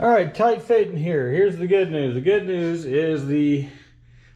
All right, tight fitting here. Here's the good news. The good news is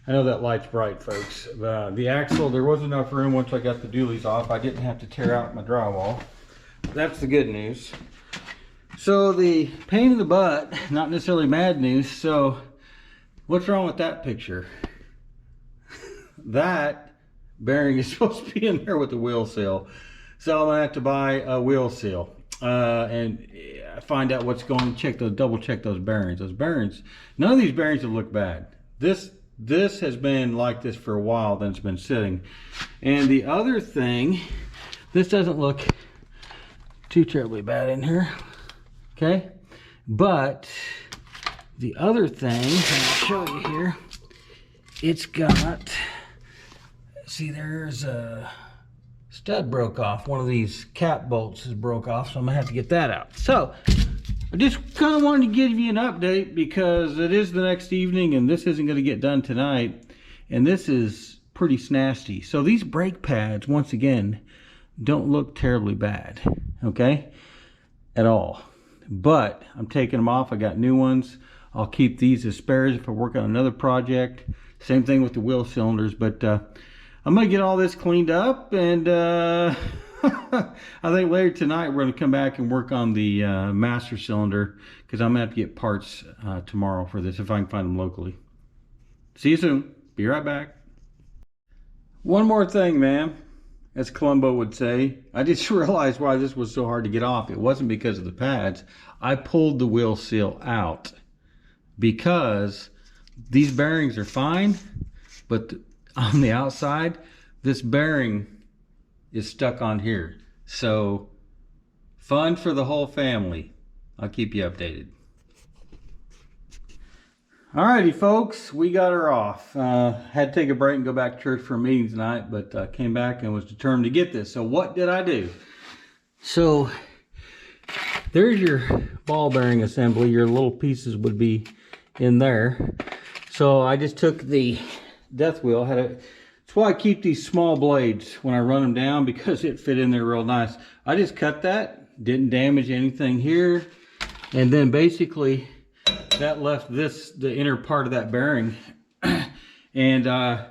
I know that light's bright, folks. The axle, there was enough room once I got the dualies off. I didn't have to tear out my drywall. That's the good news. So the pain in the butt, not necessarily bad news. So what's wrong with that picture? That bearing is supposed to be in there with the wheel seal. So I'm gonna have to buy a wheel seal and find out what's going on, double check those bearings. Those bearings, none of these bearings have looked bad. This has been like this for a while, then it's been sitting. And the other thing, this doesn't look too terribly bad in here, okay? But the other thing, I'll show you here, it's got, see, there's a stud broke off. One of these cap bolts is broke off, so I'm gonna have to get that out. So I just kind of wanted to give you an update because it is the next evening and this isn't going to get done tonight, and this is pretty snasty. So these brake pads, once again, don't look terribly bad, okay, at all. But I'm taking them off. I got new ones. I'll keep these as spares if I work on another project. Same thing with the wheel cylinders. But I'm gonna get all this cleaned up, and I think later tonight we're gonna come back and work on the master cylinder, because I'm gonna have to get parts tomorrow for this if I can find them locally. See you soon. Be right back. One more thing, man, as Columbo would say. I just realized why this was so hard to get off. It wasn't because of the pads. I pulled the wheel seal out because these bearings are fine, but on the outside, this bearing is stuck on here. So fun for the whole family. I'll keep you updated. Alrighty, folks, we got her off. Had to take a break and go back to church for a meeting tonight, but came back and was determined to get this. So what did I do? So there's your ball bearing assembly. Your little pieces would be in there. So I just took the death wheel. That's why I keep these small blades when I run them down, because it fit in there real nice. I just cut that, didn't damage anything here, and then basically that left the inner part of that bearing. And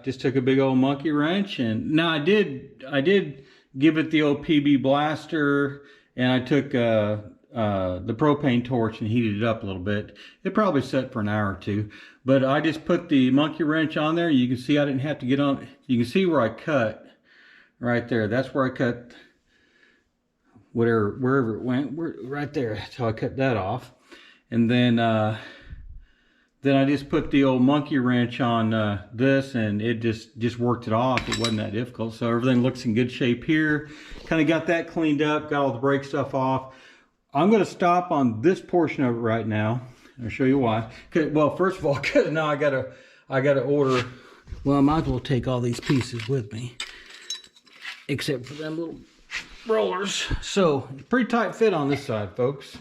just took a big old monkey wrench, and now I did give it the old PB blaster, and I took the propane torch and heated it up a little bit. It probably set for an hour or two, but I just put the monkey wrench on there. You can see I didn't have to get on. You can see where I cut right there. That's where I cut wherever it went, right there. So I cut that off, and then I just put the old monkey wrench on this, and it just worked it off. It wasn't that difficult. So everything looks in good shape here. Kind of got that cleaned up, got all the brake stuff off. I'm going to stop on this portion of it right now. I'll show you why. Well, first of all, because now I gotta order. Well, I might as well take all these pieces with me, except for them little rollers. So pretty tight fit on this side, folks.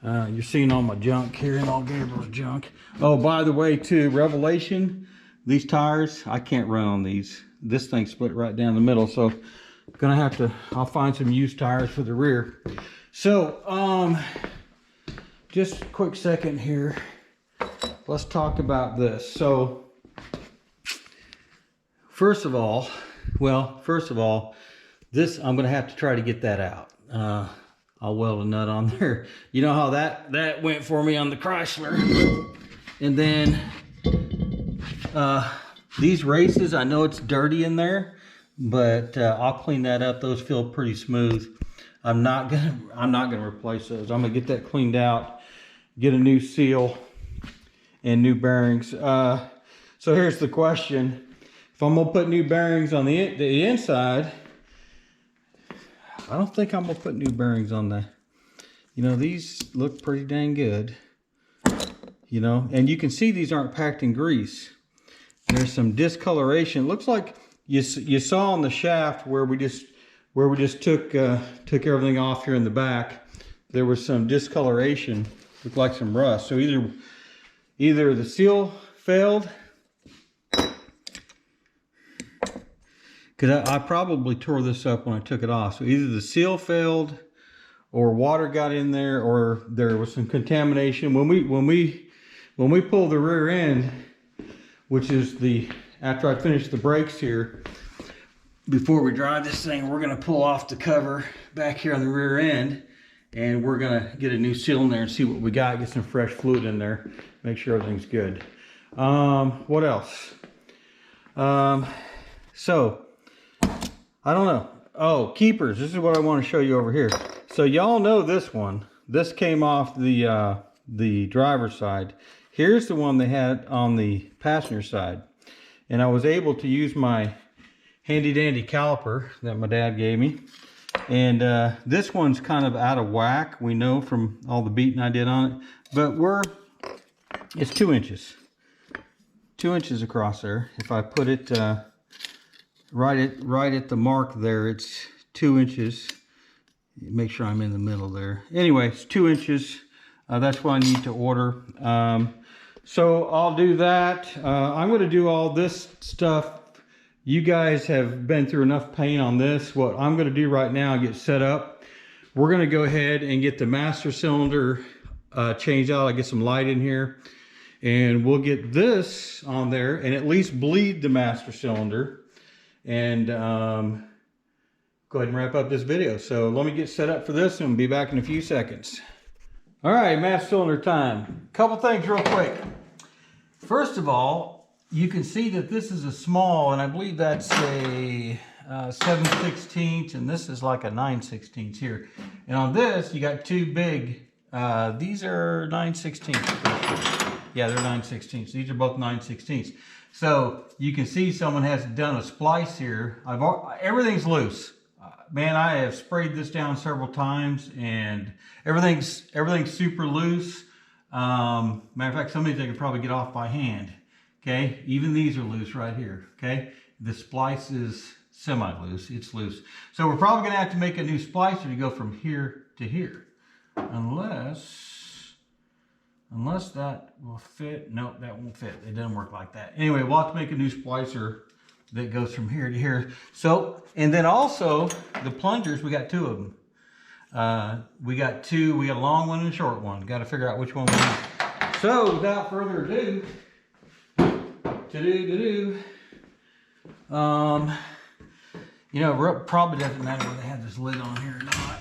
You're seeing all my junk here, and all Gabriel's junk. Oh, by the way, too, revelation, these tires, I can't run on these. This thing split right down the middle, so gonna have to, I'll find some used tires for the rear. So just a quick second here, let's talk about this. So first of all, this, I'm gonna have to try to get that out. I'll weld a nut on there. You know how that went for me on the Chrysler. And then these races, I know it's dirty in there, but I'll clean that up. Those feel pretty smooth. I'm not gonna replace those. I'm gonna get that cleaned out, get a new seal and new bearings. So here's the question: if I'm gonna put new bearings on the inside, I don't think I'm gonna put new bearings on the, you know, these look pretty dang good, you know, and you can see these aren't packed in grease. There's some discoloration. It looks like you saw on the shaft where we just took everything off here in the back. There was some discoloration, looked like some rust. So either the seal failed, because I probably tore this up when I took it off. So either the seal failed, or water got in there, or there was some contamination. When we pull the rear end, which is after I finish the brakes here, before we drive this thing, we're gonna pull off the cover back here on the rear end, and we're gonna get a new seal in there and see what we got, get some fresh fluid in there, make sure everything's good. What else? So, I don't know. Oh, keepers. This is what I want to show you over here. So y'all know this one. This came off the driver's side. Here's the one they had on the passenger side. And I was able to use my handy dandy caliper that my dad gave me. And this one's kind of out of whack. We know from all the beating I did on it. But it's 2 inches. 2 inches across there. If I put it right at the mark there, it's 2 inches. Make sure I'm in the middle there. Anyway, it's 2 inches. That's what I need to order. So I'll do that. I'm going to do all this stuff. You guys have been through enough pain on this. What I'm going to do right now, get set up. We're going to go ahead and get the master cylinder changed out. I'll get some light in here. And we'll get this on there and at least bleed the master cylinder. And go ahead and wrap up this video. So let me get set up for this and we'll be back in a few seconds. All right, master cylinder time. Couple things real quick. First of all, you can see that this is a small, and I believe that's a 7/16, and this is like a 9/16 here. And on this, you got two big, these are 9/16. Yeah, they're 9/16. These are both 9/16. So you can see someone has done a splice here. Everything's loose. Man, I have sprayed this down several times, and everything's super loose. Matter of fact, some of these I could probably get off by hand. Okay, even these are loose right here. Okay, the splice is semi-loose. It's loose. So we're probably going to have to make a new splicer to go from here to here, unless that will fit. No, that won't fit. It doesn't work like that. Anyway, we'll have to make a new splicer that goes from here to here. So, and then also the plungers, we got two of them. We got a long one and a short one. Got to figure out which one we want. So without further ado, you know, it probably doesn't matter whether they have this lid on here or not.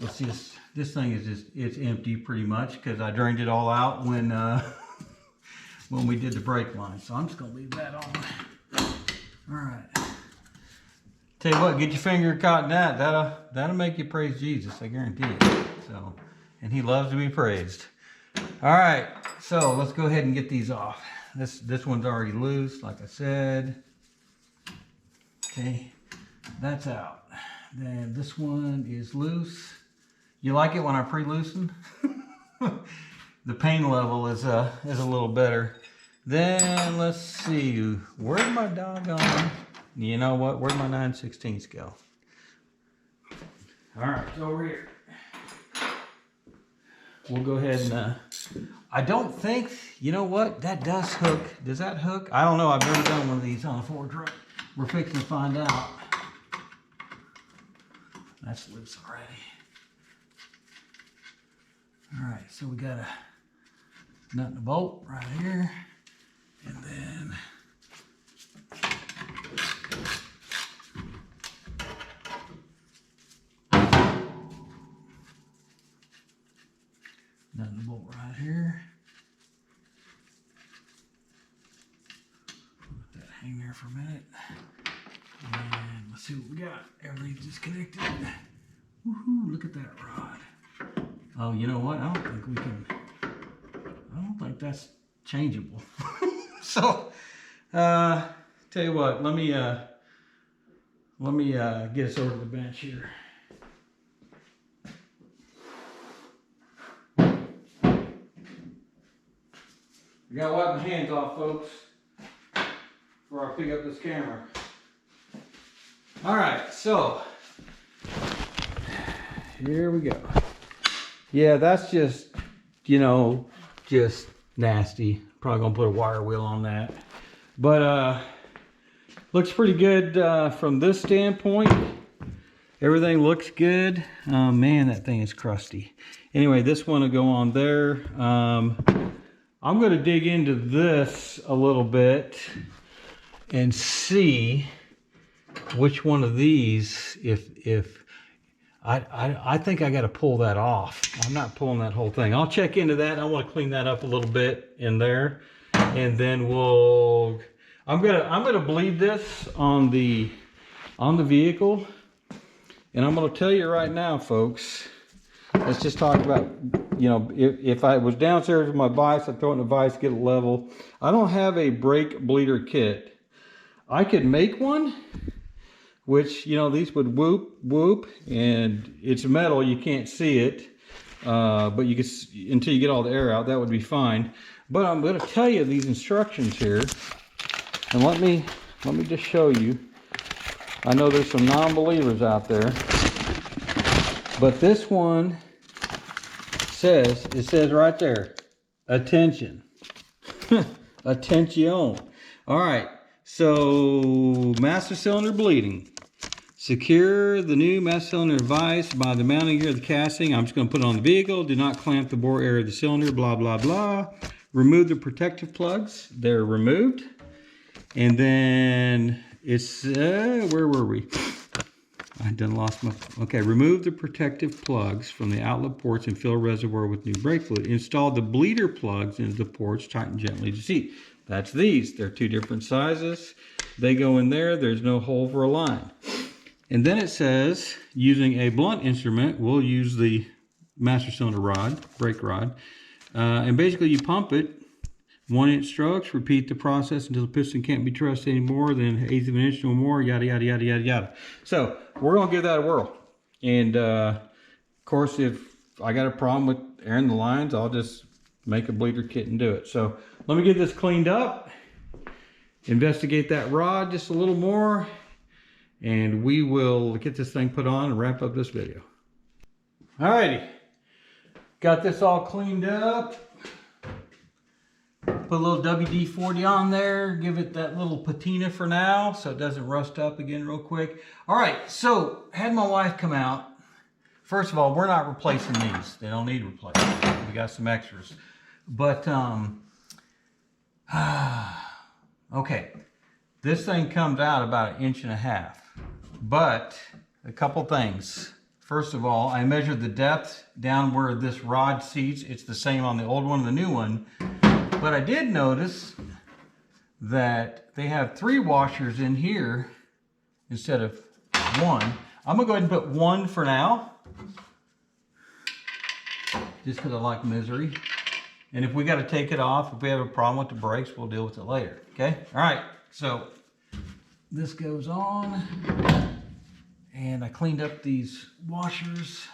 It's just, this thing is just, it's empty pretty much because I drained it all out when we did the brake line. So I'm just gonna leave that on. All right. Tell you what, get your finger caught in that. That'll make you praise Jesus, I guarantee it. So, and he loves to be praised. All right, so let's go ahead and get these off. This one's already loose, like I said. Okay, that's out. Then this one is loose. You like it when I pre-loosen? The pain level is a little better. Then let's see, where'd my doggone, you know what, where'd my 9/16 go? All right, it's over here. We'll go ahead and, I don't think, you know what, that does hook. Does that hook? I don't know, I've never done one of these on a Ford truck. We're fixing to find out. That's loose already. All right, so we got a nut and a bolt right here. And then nut and a bolt right here. Let that hang there for a minute. And let's see what we got. Everything's disconnected. Woohoo, look at that rod. Oh, you know what? I don't think that's changeable. So, tell you what, let me get us over to the bench here. I gotta wipe my hands off, folks, before I pick up this camera. All right, so here we go. Yeah, that's just, you know, just nasty. Probably gonna put a wire wheel on that. But looks pretty good from this standpoint. Everything looks good. Oh man, that thing is crusty. Anyway, this one will go on there. I'm going to dig into this a little bit and see which one of these, if I think I got to pull that off. I'm not pulling that whole thing. I'll check into that. I want to clean that up a little bit in there, and then I'm gonna bleed this on the vehicle, and I'm gonna tell you right now, folks. Let's just talk about, you know, if I was downstairs with my vise, I'd throw it in the vise, get it level. I don't have a brake bleeder kit. I could make one, which, you know, these would whoop, and it's metal, you can't see it, but you can, until you get all the air out, that would be fine. But I'm going to tell you these instructions here, and let me just show you. I know there's some non-believers out there, but this one says right there, attention. Attention. All right, so master cylinder bleeding. Secure the new master cylinder vise by the mounting gear of the casting. I'm just going to put it on the vehicle. Do not clamp the bore area of the cylinder, blah, blah, blah. Remove the protective plugs. They're removed. And then it's, where were we? I done lost my, okay. Remove the protective plugs from the outlet ports and fill reservoir with new brake fluid. Install the bleeder plugs into the ports, tighten gently to seat. That's these. They're two different sizes. They go in there. There's no hole for a line. And then it says, using a blunt instrument, we'll use the master cylinder rod, brake rod. And basically you pump it, 1-inch strokes, repeat the process until the piston can't be trusted anymore, then 1/8 of an inch no more, yada, yada, yada, yada, yada. So we're gonna give that a whirl. And of course, if I got a problem with airing the lines, I'll just make a bleeder kit and do it. So let me get this cleaned up, investigate that rod just a little more, and we will get this thing put on and wrap up this video. Alrighty, got this all cleaned up. Put a little WD-40 on there, give it that little patina for now so it doesn't rust up again real quick. Alright, so had my wife come out. First of all, we're not replacing these. They don't need replacement. We got some extras. But, okay, this thing comes out about 1.5 inches. But a couple things. First of all, I measured the depth down where this rod seats. It's the same on the old one and the new one. But I did notice that they have 3 washers in here instead of 1. I'm gonna go ahead and put 1 for now, just because I like misery. And if we got to take it off, if we have a problem with the brakes, we'll deal with it later. Okay? All right. So this goes on, and I cleaned up these washers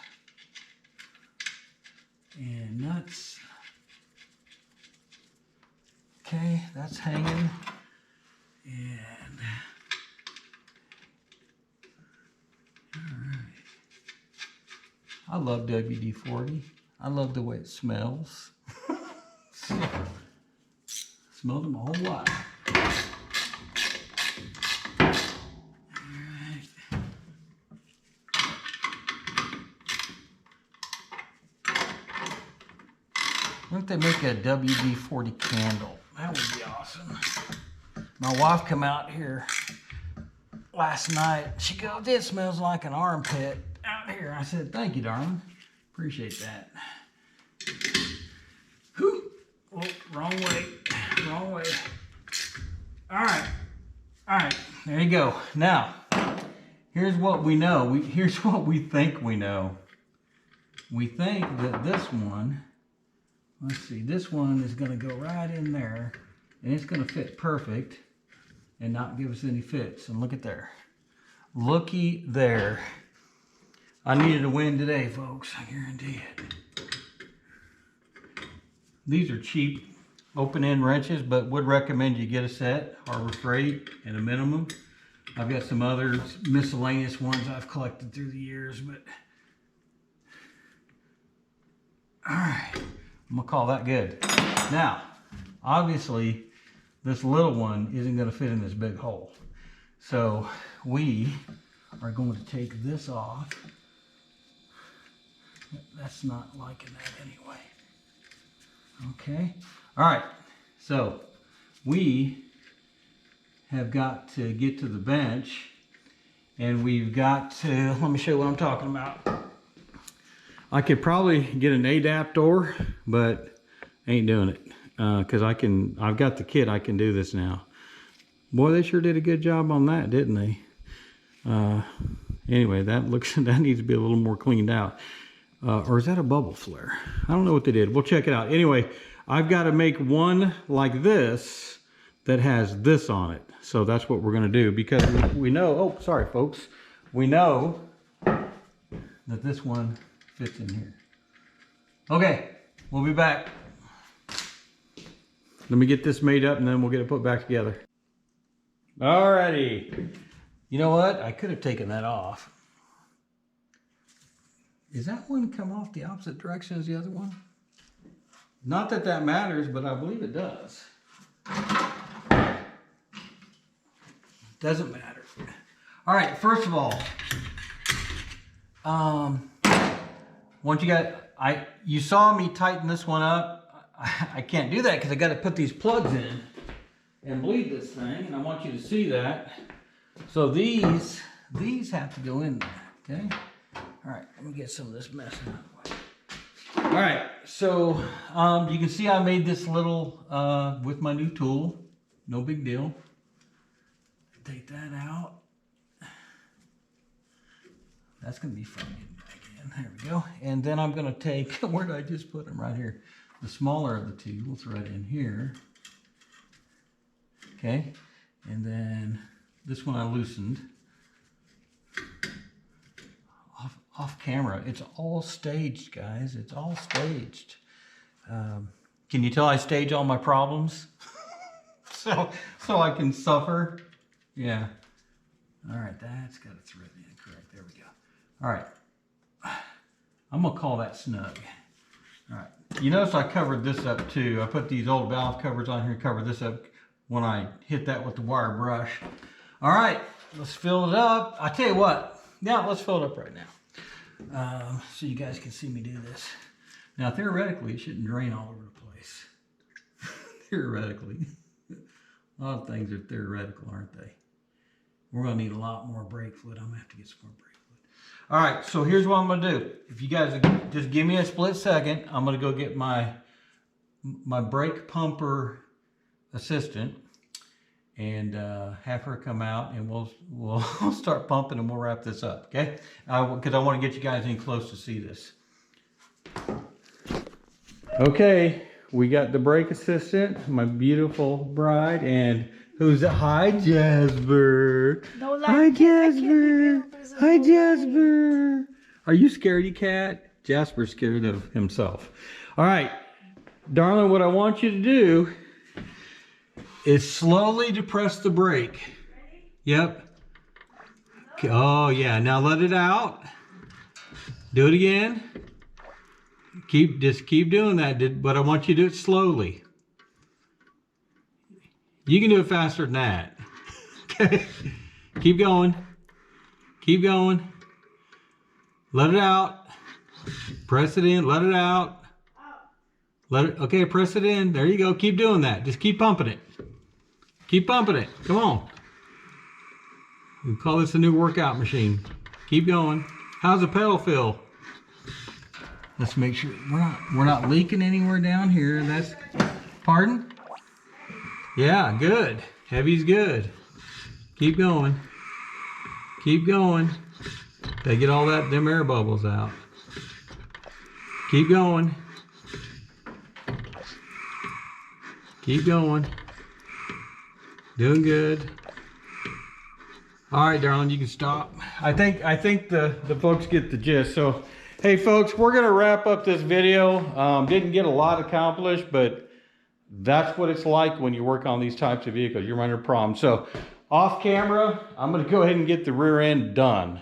and nuts. Okay, that's hanging. And all right. I love WD-40. I love the way it smells. Smelled them a whole lot. What if they make a WD-40 candle? That would be awesome. My wife come out here last night. She goes, "This smells like an armpit out here." I said, "Thank you, darling. Appreciate that." Whew. Oh, wrong way. Wrong way. All right. All right. There you go. Now, here's what we know. Here's what we think we know. We think that this one, let's see, this one is going to go right in there, and it's going to fit perfect and not give us any fits. And look at there. Looky there. I needed a win today, folks. I guarantee it. These are cheap open-end wrenches, but would recommend you get a set, Harbor Freight, at a minimum. I've got some other miscellaneous ones I've collected through the years, but all right, I'm gonna call that good. Now, obviously, this little one isn't gonna fit in this big hole. So we are going to take this off. That's not liking that anyway. Okay. All right. So we have got to get to the bench, and we've got to, let me show you what I'm talking about. I could probably get an adapter, but I ain't doing it because I've got the kit. I can do this now. Boy, they sure did a good job on that, didn't they? Anyway, that needs to be a little more cleaned out. Or is that a bubble flare? I don't know what they did. We'll check it out. Anyway, I've got to make one like this that has this on it. So that's what we're going to do, because we know, oh, sorry, folks. We know that this one fits in here. Okay, we'll be back. Let me get this made up and then we'll get it put back together. Alrighty. You know what? I could have taken that off. Is that one come off the opposite direction as the other one? Not that that matters, but I believe it does. Doesn't matter. All right, first of all, once you saw me tighten this one up. I can't do that because I got to put these plugs in and bleed this thing, and I want you to see that. So these have to go in there, okay? All right, let me get some of this mess out of the way. All right, so you can see I made this little with my new tool. No big deal. Take that out. That's gonna be fun getting back in. There we go. And then I'm gonna take, where did I just put them? Right here. The smaller of the two, we'll throw it in here. Okay, and then this one I loosened. Off camera. It's all staged, guys. It's all staged. Can you tell I stage all my problems? so I can suffer? Yeah. All right, that's got a thread in it, correct. There we go. All right. I'm gonna call that snug. All right. You notice I covered this up too. I put these old valve covers on here and covered this up when I hit that with the wire brush. All right, let's fill it up. I tell you what, yeah, let's fill it up right now. So you guys can see me do this. Now, theoretically, it shouldn't drain all over the place. Theoretically. A lot of things are theoretical, aren't they? We're gonna need a lot more brake fluid. I'm gonna have to get some more brake fluid. All right, so here's what I'm gonna do. If you guys just give me a split second, I'm gonna go get my brake pumper assistant and have her come out, and we'll start pumping and we'll wrap this up, okay? Because I want to get you guys in close to see this. Okay, we got the brake assistant, my beautiful bride, and who's that? Hi, Jasper. No, hi, Jasper. Hi, Jasper. Are you scaredy cat? Jasper's scared of himself. All right, darling, what I want you to do is slowly depress the brake. Ready? Yep. Okay. Oh yeah, now let it out. Do it again. Just keep doing that, but I want you to do it slowly. You can do it faster than that. Okay. Keep going. Keep going. Let it out. Press it in, let it out. Okay, press it in. There you go. Keep doing that. Just keep pumping it. Keep pumping it. Come on. We call this a new workout machine. Keep going. How's the pedal feel? Let's make sure we're not leaking anywhere down here. That's, pardon? Yeah, good. Heavy's good. Keep going. Keep going. They get all them air bubbles out. Keep going. Keep going. Doing good. All right, darling, you can stop. I think the folks get the gist. So, hey, folks, we're gonna wrap up this video. Didn't get a lot accomplished, but that's what it's like when you work on these types of vehicles. You're running a problem. So, off camera, I'm gonna go ahead and get the rear end done.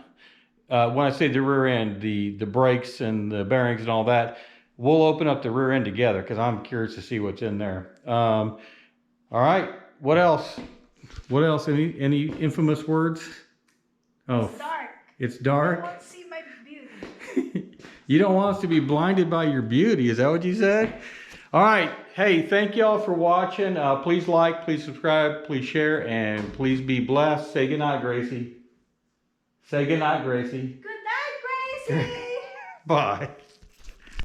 When I say the rear end, the brakes and the bearings and all that, we'll open up the rear end together because I'm curious to see what's in there. All right. What else? What else? Any infamous words? Oh. Start. It's dark. I want to see my beauty. You don't want us to be blinded by your beauty. Is that what you said? All right. Hey, thank y'all for watching. Please like, please subscribe, please share, and please be blessed. Say goodnight, Gracie. Say goodnight, Gracie. Good night, Gracie. Bye.